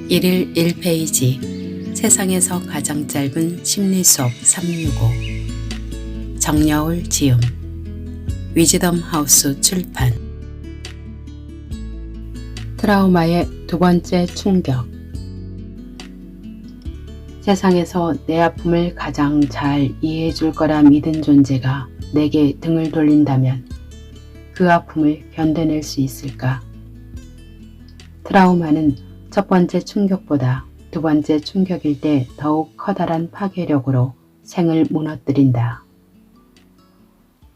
1일 1페이지 세상에서 가장 짧은 심리수업 365 정여울 지음 위즈덤 하우스 출판 트라우마의 두 번째 충격 세상에서 내 아픔을 가장 잘 이해해 줄 거라 믿은 존재가 내게 등을 돌린다면 그 아픔을 견뎌낼 수 있을까? 트라우마는 첫 번째 충격보다 두 번째 충격일 때 더욱 커다란 파괴력으로 생을 무너뜨린다.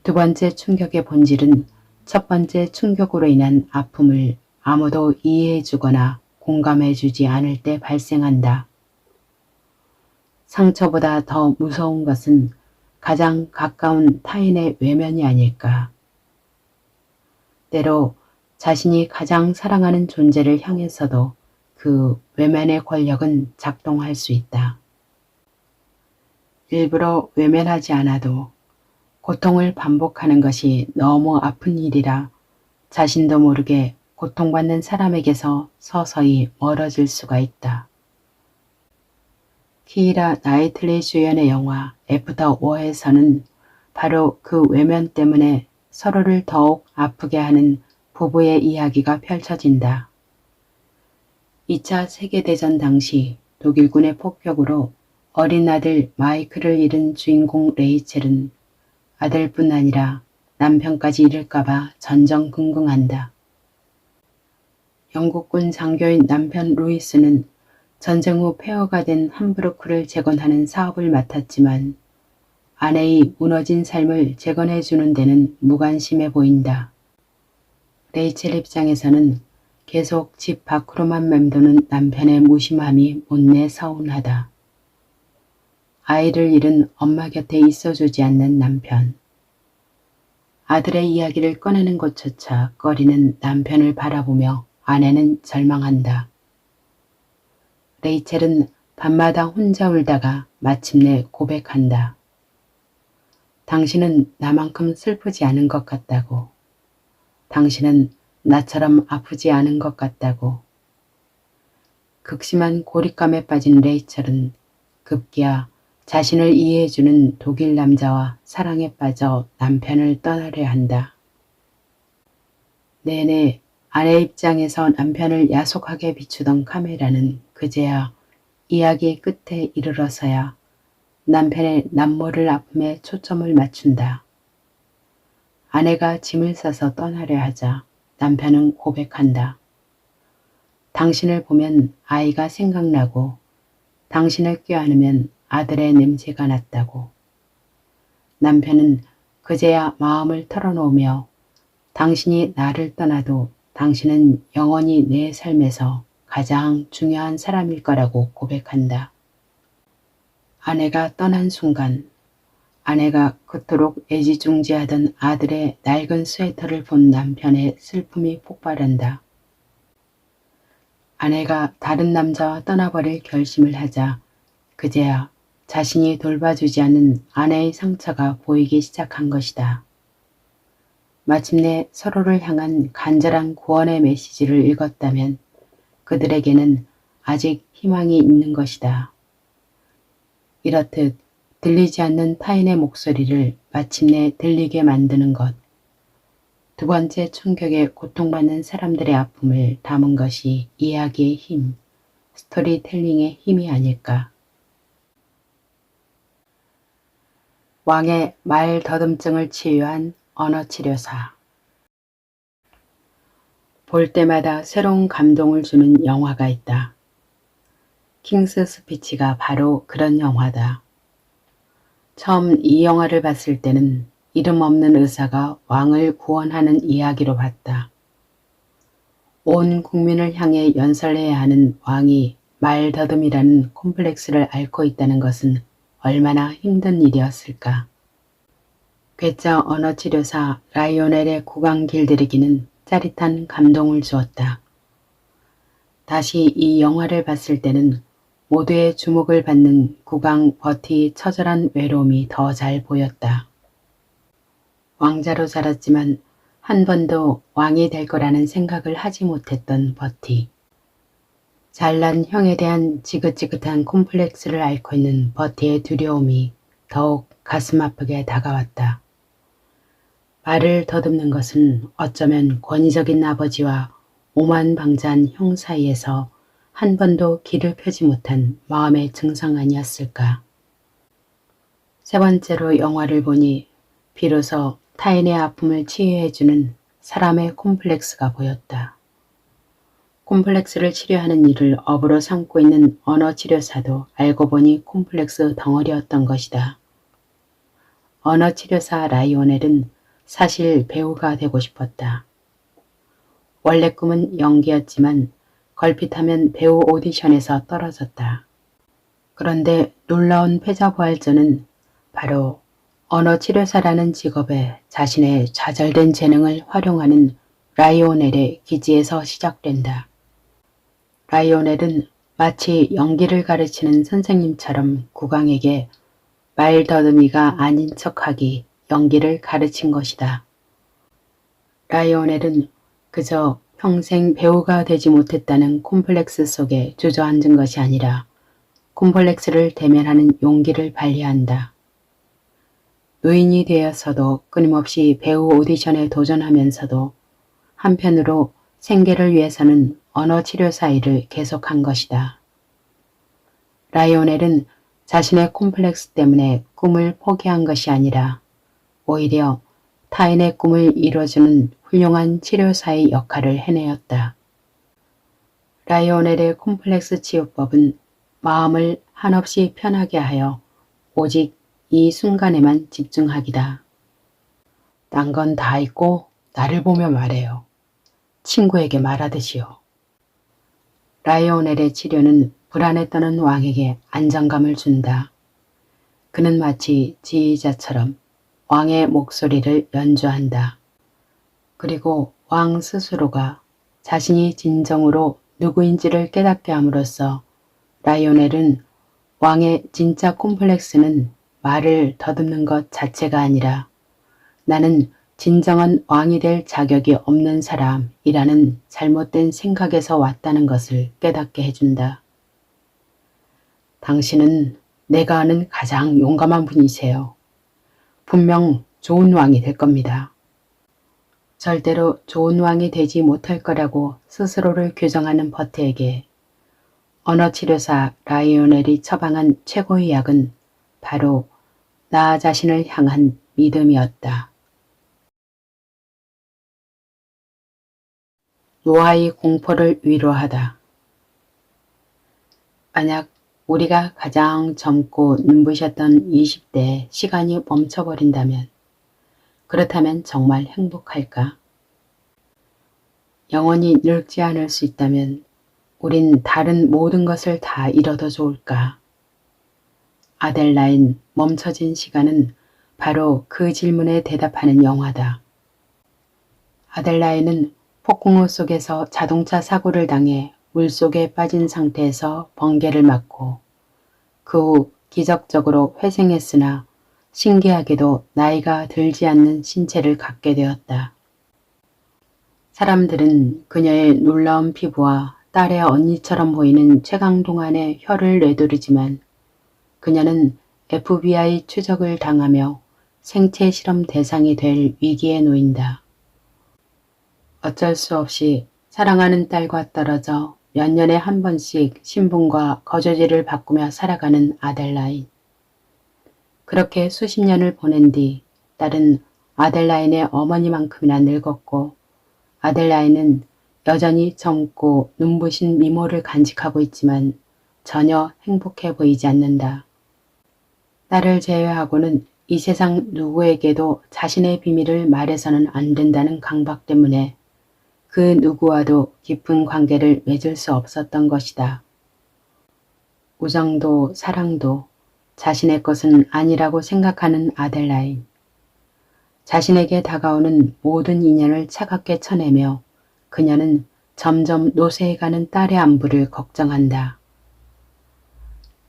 두 번째 충격의 본질은 첫 번째 충격으로 인한 아픔을 아무도 이해해 주거나 공감해 주지 않을 때 발생한다. 상처보다 더 무서운 것은 가장 가까운 타인의 외면이 아닐까. 때로 자신이 가장 사랑하는 존재를 향해서도 그 외면의 권력은 작동할 수 있다. 일부러 외면하지 않아도 고통을 반복하는 것이 너무 아픈 일이라 자신도 모르게 고통받는 사람에게서 서서히 멀어질 수가 있다. 키이라 나이틀리 주연의 영화 애프터 워에서는 바로 그 외면 때문에 서로를 더욱 아프게 하는 부부의 이야기가 펼쳐진다. 2차 세계대전 당시 독일군의 폭격으로 어린 아들 마이클을 잃은 주인공 레이첼은 아들뿐 아니라 남편까지 잃을까봐 전전긍긍한다. 영국군 장교인 남편 루이스는 전쟁 후 폐허가 된 함부르크를 재건하는 사업을 맡았지만 아내의 무너진 삶을 재건해 주는 데는 무관심해 보인다. 레이첼 입장에서는 계속 집 밖으로만 맴도는 남편의 무심함이 못내 서운하다. 아이를 잃은 엄마 곁에 있어주지 않는 남편. 아들의 이야기를 꺼내는 것조차 꺼리는 남편을 바라보며 아내는 절망한다. 레이첼은 밤마다 혼자 울다가 마침내 고백한다. 당신은 나만큼 슬프지 않은 것 같다고. 당신은 나처럼 아프지 않은 것 같다고. 극심한 고립감에 빠진 레이첼은 급기야 자신을 이해해주는 독일 남자와 사랑에 빠져 남편을 떠나려 한다. 내내 아내 입장에서 남편을 야속하게 비추던 카메라는 그제야 이야기 끝에 이르러서야 남편의 남모를 아픔에 초점을 맞춘다. 아내가 짐을 싸서 떠나려 하자 남편은 고백한다. 당신을 보면 아이가 생각나고 당신을 껴안으면 아들의 냄새가 났다고. 남편은 그제야 마음을 털어놓으며 당신이 나를 떠나도 당신은 영원히 내 삶에서 가장 중요한 사람일 거라고 고백한다. 아내가 떠난 순간 아내가 그토록 애지중지하던 아들의 낡은 스웨터를 본 남편의 슬픔이 폭발한다. 아내가 다른 남자와 떠나버릴 결심을 하자 그제야 자신이 돌봐주지 않는 아내의 상처가 보이기 시작한 것이다. 마침내 서로를 향한 간절한 구원의 메시지를 읽었다면 그들에게는 아직 희망이 있는 것이다. 이렇듯 들리지 않는 타인의 목소리를 마침내 들리게 만드는 것. 두 번째 충격에 고통받는 사람들의 아픔을 담은 것이 이야기의 힘, 스토리텔링의 힘이 아닐까. 왕의 말 더듬증을 치유한 언어치료사. 볼 때마다 새로운 감동을 주는 영화가 있다. 킹스 스피치가 바로 그런 영화다. 처음 이 영화를 봤을 때는 이름 없는 의사가 왕을 구원하는 이야기로 봤다. 온 국민을 향해 연설해야 하는 왕이 말더듬이라는 콤플렉스를 앓고 있다는 것은 얼마나 힘든 일이었을까. 괴짜 언어치료사 라이오넬의 구강 길들이기는 짜릿한 감동을 주었다. 다시 이 영화를 봤을 때는 모두의 주목을 받는 국왕 버티의 처절한 외로움이 더 잘 보였다. 왕자로 자랐지만 한 번도 왕이 될 거라는 생각을 하지 못했던 버티. 잘난 형에 대한 지긋지긋한 콤플렉스를 앓고 있는 버티의 두려움이 더욱 가슴 아프게 다가왔다. 말을 더듬는 것은 어쩌면 권위적인 아버지와 오만방자한 형 사이에서 한 번도 길을 펴지 못한 마음의 증상 아니었을까. 세 번째로 영화를 보니 비로소 타인의 아픔을 치유해주는 사람의 콤플렉스가 보였다. 콤플렉스를 치료하는 일을 업으로 삼고 있는 언어치료사도 알고 보니 콤플렉스 덩어리였던 것이다. 언어치료사 라이오넬은 사실 배우가 되고 싶었다. 원래 꿈은 연기였지만 걸핏하면 배우 오디션에서 떨어졌다. 그런데 놀라운 패자부활전은 바로 언어치료사라는 직업에 자신의 좌절된 재능을 활용하는 라이오넬의 기지에서 시작된다. 라이오넬은 마치 연기를 가르치는 선생님처럼 국왕에게 말더듬이가 아닌 척하기 연기를 가르친 것이다. 라이오넬은 그저 평생 배우가 되지 못했다는 콤플렉스 속에 주저앉은 것이 아니라 콤플렉스를 대면하는 용기를 발휘한다. 노인이 되어서도 끊임없이 배우 오디션에 도전하면서도 한편으로 생계를 위해서는 언어치료사 일을 계속한 것이다. 라이오넬은 자신의 콤플렉스 때문에 꿈을 포기한 것이 아니라 오히려 타인의 꿈을 이뤄주는 훌륭한 치료사의 역할을 해내었다. 라이오넬의 콤플렉스 치유법은 마음을 한없이 편하게 하여 오직 이 순간에만 집중하기다. 딴 건 다 잊고 나를 보며 말해요. 친구에게 말하듯이요. 라이오넬의 치료는 불안에 떠는 왕에게 안정감을 준다. 그는 마치 지휘자처럼 왕의 목소리를 연주한다. 그리고 왕 스스로가 자신이 진정으로 누구인지를 깨닫게 함으로써 라이오넬은 왕의 진짜 콤플렉스는 말을 더듬는 것 자체가 아니라 나는 진정한 왕이 될 자격이 없는 사람이라는 잘못된 생각에서 왔다는 것을 깨닫게 해준다. 당신은 내가 아는 가장 용감한 분이세요. 분명 좋은 왕이 될 겁니다. 절대로 좋은 왕이 되지 못할 거라고 스스로를 규정하는 버트에게 언어치료사 라이오넬이 처방한 최고의 약은 바로 나 자신을 향한 믿음이었다. 노아의 공포를 위로하다. 만약 우리가 가장 젊고 눈부셨던 20대에 시간이 멈춰버린다면 그렇다면 정말 행복할까? 영원히 늙지 않을 수 있다면 우린 다른 모든 것을 다 잃어도 좋을까? 아델라인 멈춰진 시간은 바로 그 질문에 대답하는 영화다. 아델라인은 폭풍우 속에서 자동차 사고를 당해 물속에 빠진 상태에서 번개를 맞고 그 후 기적적으로 회생했으나 신기하게도 나이가 들지 않는 신체를 갖게 되었다. 사람들은 그녀의 놀라운 피부와 딸의 언니처럼 보이는 최강동안의 혀를 내두르지만 그녀는 FBI 추적을 당하며 생체 실험 대상이 될 위기에 놓인다. 어쩔 수 없이 사랑하는 딸과 떨어져 몇 년에 한 번씩 신분과 거주지를 바꾸며 살아가는 아델라인. 그렇게 수십 년을 보낸 뒤 딸은 아델라인의 어머니만큼이나 늙었고 아델라인은 여전히 젊고 눈부신 미모를 간직하고 있지만 전혀 행복해 보이지 않는다. 딸을 제외하고는 이 세상 누구에게도 자신의 비밀을 말해서는 안 된다는 강박 때문에 그 누구와도 깊은 관계를 맺을 수 없었던 것이다. 우정도 사랑도 자신의 것은 아니라고 생각하는 아델라인. 자신에게 다가오는 모든 인연을 차갑게 쳐내며 그녀는 점점 노쇠해가는 딸의 안부를 걱정한다.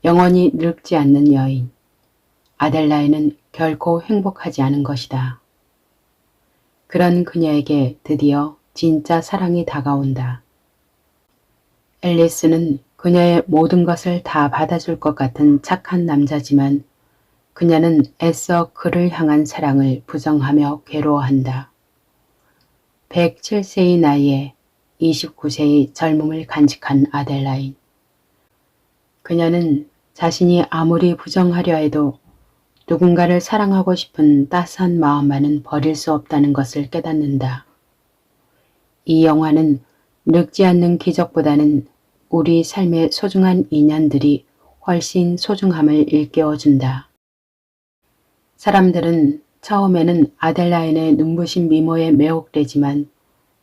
영원히 늙지 않는 여인. 아델라인은 결코 행복하지 않은 것이다. 그런 그녀에게 드디어 진짜 사랑이 다가온다. 앨리스는 그녀의 모든 것을 다 받아줄 것 같은 착한 남자지만 그녀는 애써 그를 향한 사랑을 부정하며 괴로워한다. 107세의 나이에 29세의 젊음을 간직한 아델라인. 그녀는 자신이 아무리 부정하려 해도 누군가를 사랑하고 싶은 따스한 마음만은 버릴 수 없다는 것을 깨닫는다. 이 영화는 늙지 않는 기적보다는 우리 삶의 소중한 인연들이 훨씬 소중함을 일깨워준다. 사람들은 처음에는 아델라인의 눈부신 미모에 매혹되지만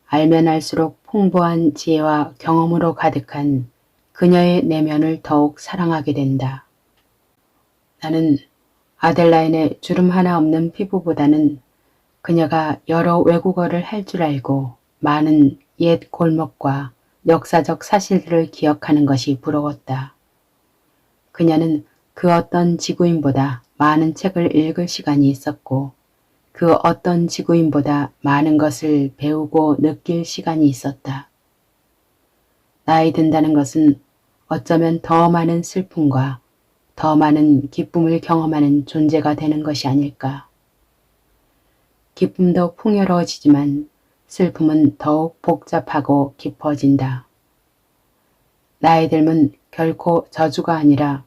알면 알수록 풍부한 지혜와 경험으로 가득한 그녀의 내면을 더욱 사랑하게 된다. 나는 아델라인의 주름 하나 없는 피부보다는 그녀가 여러 외국어를 할 줄 알고 많은 옛 골목과 역사적 사실들을 기억하는 것이 부러웠다. 그녀는 그 어떤 지구인보다 많은 책을 읽을 시간이 있었고 그 어떤 지구인보다 많은 것을 배우고 느낄 시간이 있었다. 나이 든다는 것은 어쩌면 더 많은 슬픔과 더 많은 기쁨을 경험하는 존재가 되는 것이 아닐까. 기쁨도 풍요로워지지만 슬픔은 더욱 복잡하고 깊어진다. 나이 들면 결코 저주가 아니라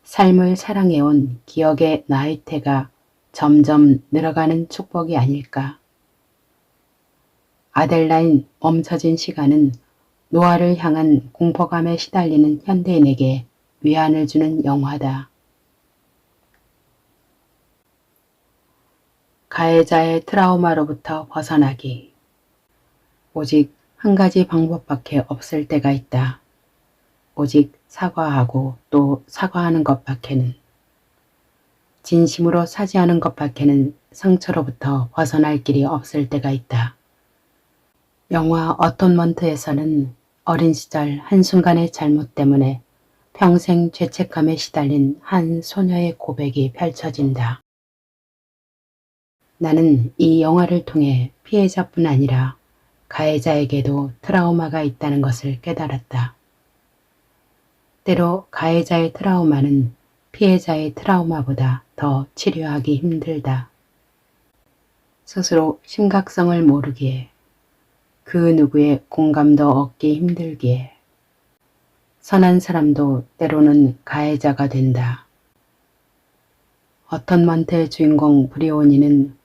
삶을 사랑해온 기억의 나이테가 점점 늘어가는 축복이 아닐까. 아델라인 멈춰진 시간은 노화를 향한 공포감에 시달리는 현대인에게 위안을 주는 영화다. 가해자의 트라우마로부터 벗어나기. 오직 한 가지 방법밖에 없을 때가 있다. 오직 사과하고 또 사과하는 것밖에는. 진심으로 사죄하는 것밖에는 상처로부터 벗어날 길이 없을 때가 있다. 영화 어톤먼트에서는 어린 시절 한순간의 잘못 때문에 평생 죄책감에 시달린 한 소녀의 고백이 펼쳐진다. 나는 이 영화를 통해 피해자뿐 아니라 가해자에게도 트라우마가 있다는 것을 깨달았다. 때로 가해자의 트라우마는 피해자의 트라우마보다 더 치료하기 힘들다. 스스로 심각성을 모르기에 그 누구의 공감도 얻기 힘들기에 선한 사람도 때로는 가해자가 된다. 어턴먼트의 주인공 브리오니는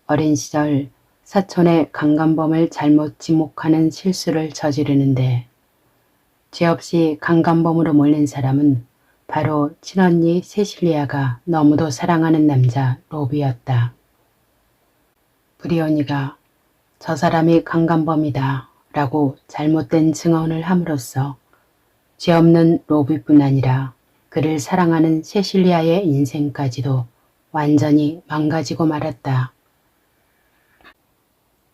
어린 시절 사촌의 강간범을 잘못 지목하는 실수를 저지르는데 죄 없이 강간범으로 몰린 사람은 바로 친언니 세실리아가 너무도 사랑하는 남자 로비였다. 브리오니가 저 사람이 강간범이다 라고 잘못된 증언을 함으로써 죄 없는 로비뿐 아니라 그를 사랑하는 세실리아의 인생까지도 완전히 망가지고 말았다.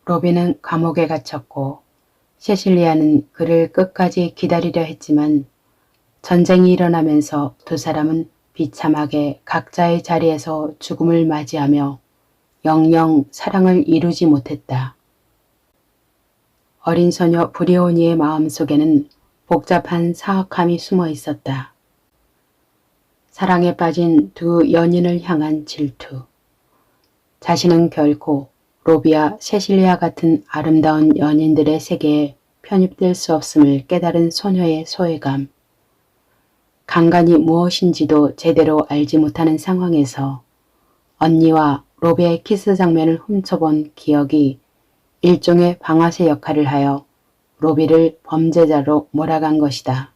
로비는 감옥에 갇혔고 세실리아는 그를 끝까지 기다리려 했지만 전쟁이 일어나면서 두 사람은 비참하게 각자의 자리에서 죽음을 맞이하며 영영 사랑을 이루지 못했다. 어린 소녀 브리오니의 마음속에는 복잡한 사악함이 숨어 있었다. 사랑에 빠진 두 연인을 향한 질투. 자신은 결코 로비와 세실리아 같은 아름다운 연인들의 세계에 편입될 수 없음을 깨달은 소녀의 소외감. 강간이 무엇인지도 제대로 알지 못하는 상황에서 언니와 로비의 키스 장면을 훔쳐본 기억이 일종의 방아쇠 역할을 하여 로비를 범죄자로 몰아간 것이다.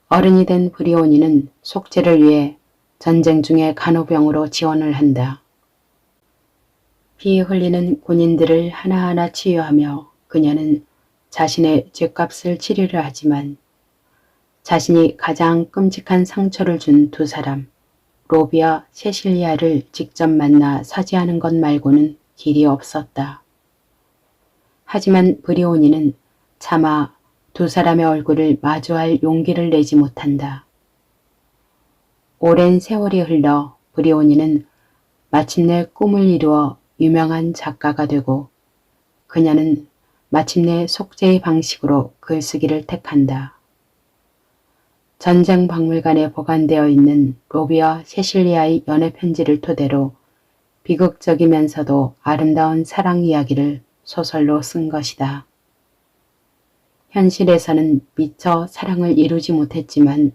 어른이 된 브리오니는 속죄를 위해 전쟁 중에 간호병으로 지원을 한다. 피 흘리는 군인들을 하나하나 치유하며 그녀는 자신의 죗값을 치르려 하지만 자신이 가장 끔찍한 상처를 준 두 사람, 로비와 세실리아를 직접 만나 사죄하는 것 말고는 길이 없었다. 하지만 브리오니는 차마 두 사람의 얼굴을 마주할 용기를 내지 못한다. 오랜 세월이 흘러 브리오니는 마침내 꿈을 이루어 유명한 작가가 되고 그녀는 마침내 속죄의 방식으로 글쓰기를 택한다. 전쟁 박물관에 보관되어 있는 로비와 세실리아의 연애 편지를 토대로 비극적이면서도 아름다운 사랑 이야기를 소설로 쓴 것이다. 현실에서는 미처 사랑을 이루지 못했지만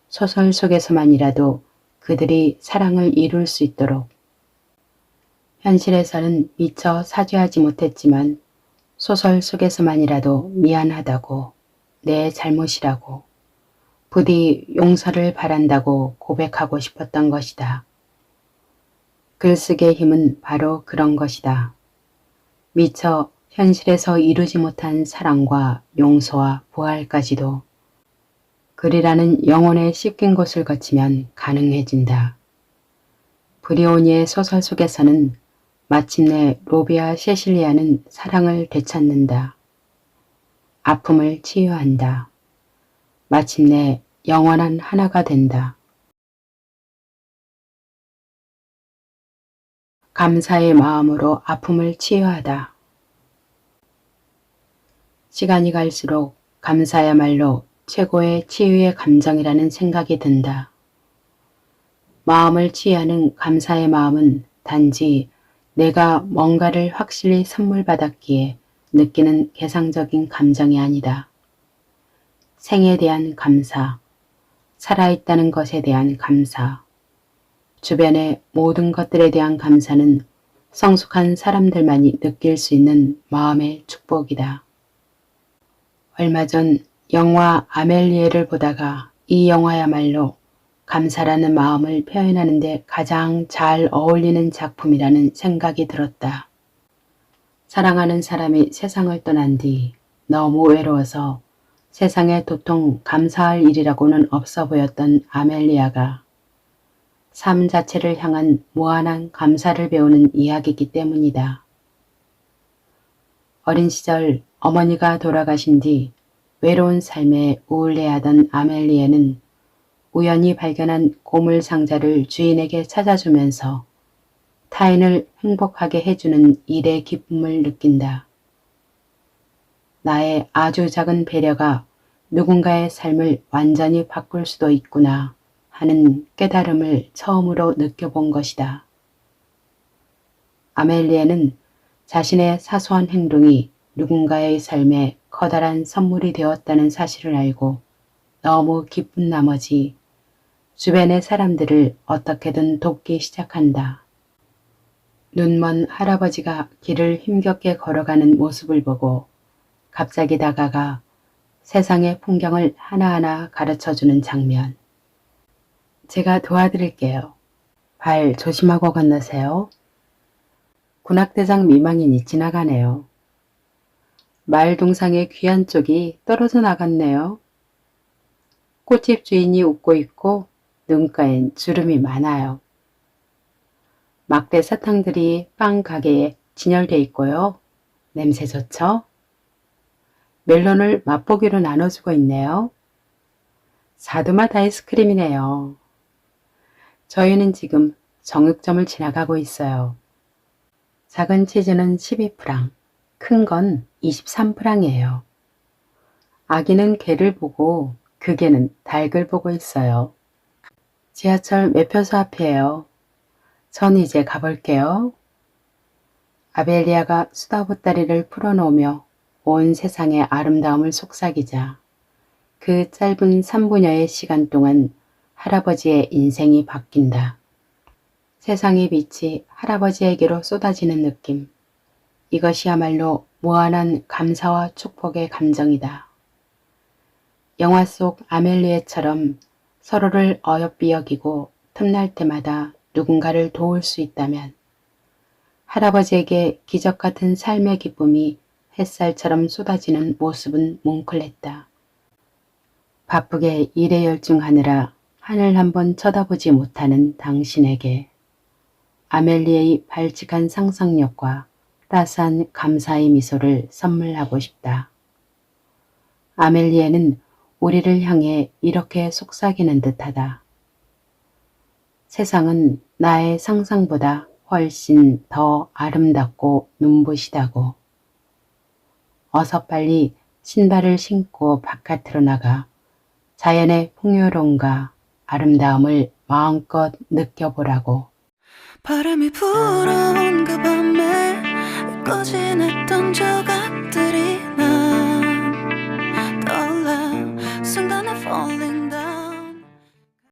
소설 속에서만이라도 그들이 사랑을 이룰 수 있도록, 현실에서는 미처 사죄하지 못했지만 소설 속에서만이라도 미안하다고, 내 잘못이라고, 부디 용서를 바란다고 고백하고 싶었던 것이다. 글쓰기의 힘은 바로 그런 것이다. 미처 현실에서 이루지 못한 사랑과 용서와 부활까지도 글이라는 영혼의 씻긴 곳을 거치면 가능해진다. 브리오니의 소설 속에서는 마침내 로비와 세실리아는 사랑을 되찾는다. 아픔을 치유한다. 마침내 영원한 하나가 된다. 감사의 마음으로 아픔을 치유하다. 시간이 갈수록 감사야말로 최고의 치유의 감정이라는 생각이 든다. 마음을 치유하는 감사의 마음은 단지 내가 뭔가를 확실히 선물 받았기에 느끼는 개상적인 감정이 아니다. 생에 대한 감사, 살아있다는 것에 대한 감사, 주변의 모든 것들에 대한 감사는 성숙한 사람들만이 느낄 수 있는 마음의 축복이다. 얼마 전 영화 아멜리에를 보다가 이 영화야말로 감사라는 마음을 표현하는 데 가장 잘 어울리는 작품이라는 생각이 들었다. 사랑하는 사람이 세상을 떠난 뒤 너무 외로워서 세상에 도통 감사할 일이라고는 없어 보였던 아멜리아가 삶 자체를 향한 무한한 감사를 배우는 이야기이기 때문이다. 어린 시절 어머니가 돌아가신 뒤 외로운 삶에 우울해하던 아멜리에는 우연히 발견한 고물 상자를 주인에게 찾아주면서 타인을 행복하게 해주는 일의 기쁨을 느낀다. 나의 아주 작은 배려가 누군가의 삶을 완전히 바꿀 수도 있구나 하는 깨달음을 처음으로 느껴본 것이다. 아멜리에는 자신의 사소한 행동이 누군가의 삶에 커다란 선물이 되었다는 사실을 알고 너무 기쁜 나머지 주변의 사람들을 어떻게든 돕기 시작한다. 눈먼 할아버지가 길을 힘겹게 걸어가는 모습을 보고 갑자기 다가가 세상의 풍경을 하나하나 가르쳐주는 장면. 제가 도와드릴게요. 발 조심하고 건너세요. 군악대장 미망인이 지나가네요. 마을 동상의 귀한 쪽이 떨어져 나갔네요. 꽃집 주인이 웃고 있고 눈가엔 주름이 많아요. 막대 사탕들이 빵 가게에 진열돼 있고요. 냄새 좋죠? 멜론을 맛보기로 나눠주고 있네요. 사두맛 아이스크림이네요. 저희는 지금 정육점을 지나가고 있어요. 작은 치즈는 12프랑, 큰 건 23프랑이에요. 아기는 개를 보고 그 개는 닭을 보고 있어요. 지하철 매표소 앞이에요. 전 이제 가볼게요. 아벨리아가 수다보따리를 풀어놓으며 온 세상의 아름다움을 속삭이자 그 짧은 3분여의 시간 동안 할아버지의 인생이 바뀐다. 세상의 빛이 할아버지에게로 쏟아지는 느낌. 이것이야말로 무한한 감사와 축복의 감정이다. 영화 속 아멜리에처럼 서로를 어여삐 여기고 틈날 때마다 누군가를 도울 수 있다면 할아버지에게 기적 같은 삶의 기쁨이 햇살처럼 쏟아지는 모습은 뭉클했다. 바쁘게 일에 열중하느라 하늘 한번 쳐다보지 못하는 당신에게 아멜리에의 발칙한 상상력과 따스한 감사의 미소를 선물하고 싶다. 아멜리에는 우리를 향해 이렇게 속삭이는 듯하다. 세상은 나의 상상보다 훨씬 더 아름답고 눈부시다고. 어서 빨리 신발을 신고 바깥으로 나가 자연의 풍요로움과 아름다움을 마음껏 느껴보라고. 바람이 불어온 그 밤에 잊고 지냈던 저